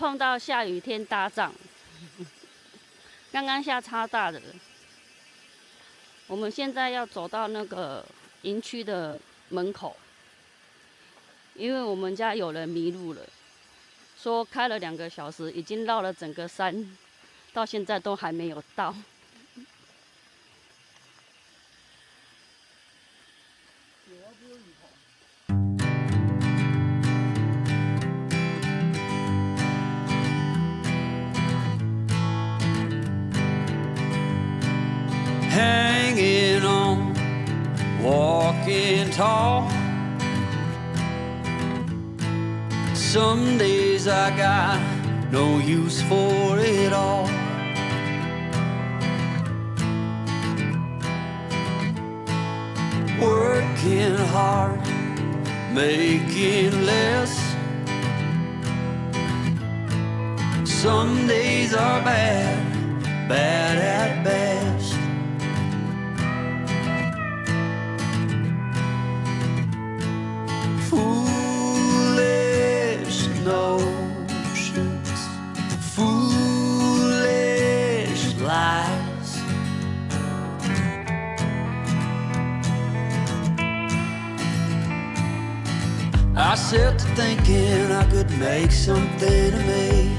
碰到下雨天搭帐，刚刚下超大的。我们现在要走到那个营区的门口，因为我们家有人迷路了，说开了2个小时，已经绕了整个山，到现在都还没有到。Hanging on, walking tall. Some days I got no use for it all. Working hard, making less. Some days are bad, bad at best. Foolish notions, foolish lies. I set to thinking I could make something of me,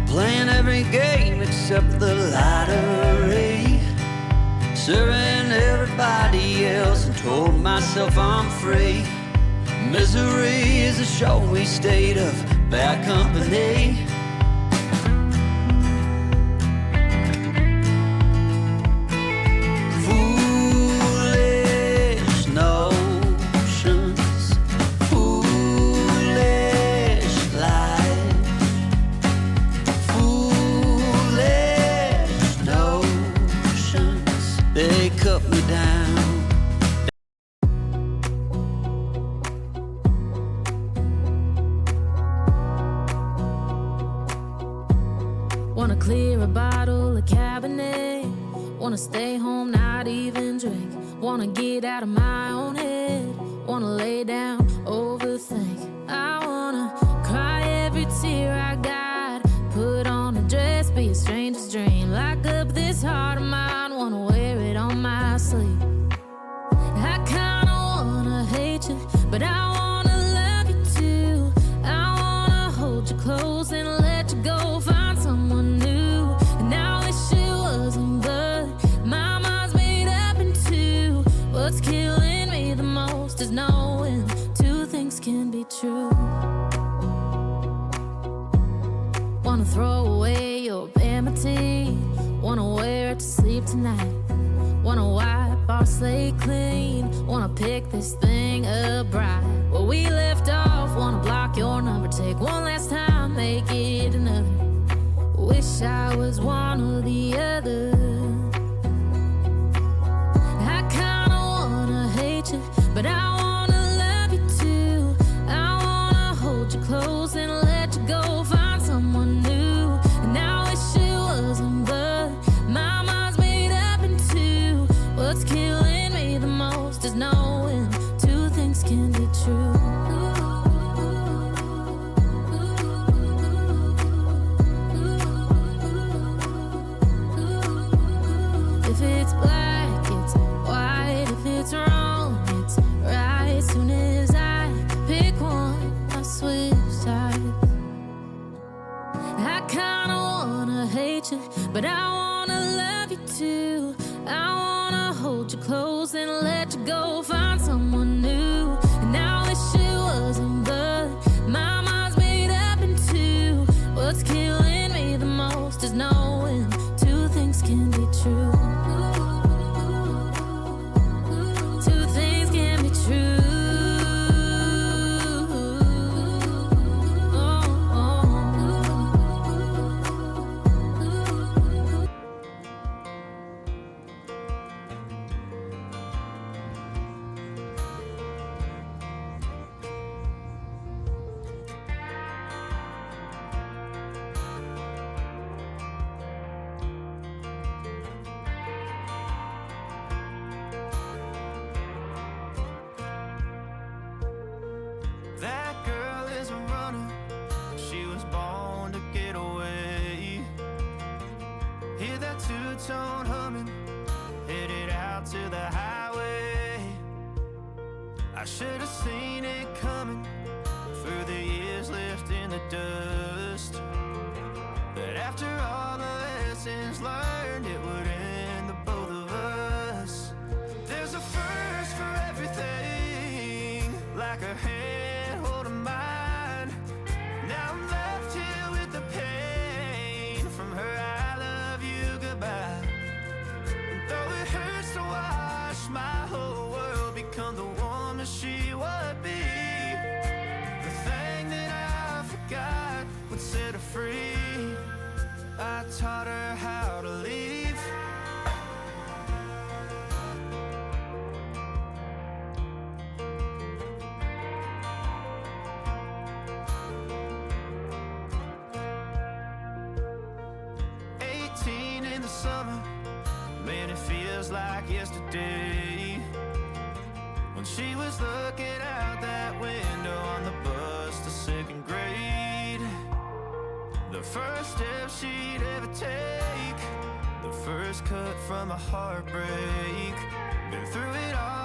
playing every game except the lottery, serving everybody else and told myself I'm free. Misery is a showy state of bad company. Foolish notions, foolish lies. Foolish notions, they cut me down. Wanna clear a bottle of Cabernet. Wanna stay home, not even drink. Wanna get out of my own head. Wanna lay down, overthink. I wanna cry every tear I got. Put on a dress, be a stranger's dream. Lock up this heart of mine, wanna wear it on my sleeve. I kinda wanna hate you, but I wanna love you too. I wanna hold you close and let you go. Find someone new, and I wish it wasn't, but my mind's made up in two. What's killing me the most is knowing two things can be true. Wanna throw away your enmity. Wanna wear it to sleep tonight. Wanna wipe our slate clean. Wanna pick this thing up right where we left off. Wanna block your number, take one last time, make it another. Wish I was one or the other. I kinda wanna hate you, but I wanna love you too. I wanna hold you close and let you go. Find someone new, and I wish it wasn't, but my mind's made up in two. What's killing me the most is knowing two things can be true. If it's black, it's white. If it's wrong, it's right. Soon as I pick one, I switch sides. I kinda wanna hate you, but I wanna love you too. I wanna hold you close and let you go. Find someone new, and I wish it wasn't, but my mind's made up in two. What's killing me the most is knowing two things can be true. Two things can be true. two-tone humming, headed out to the highway. I should have seen it coming through the years left in the dust. But after all the lessons learned, it would end the both of us. There's a first for everything, like a hand holding mine. Now I'm left here with the pain from her I love you goodbye. And though it hurts to watch my whole world become the woman she would be, the thing that I forgot would set her free. I taught her how to leave. In the summer, man, it feels like yesterday, when she was looking out that window on the bus to second grade. The first step she'd ever take, the first cut from a heartbreak. Been through it all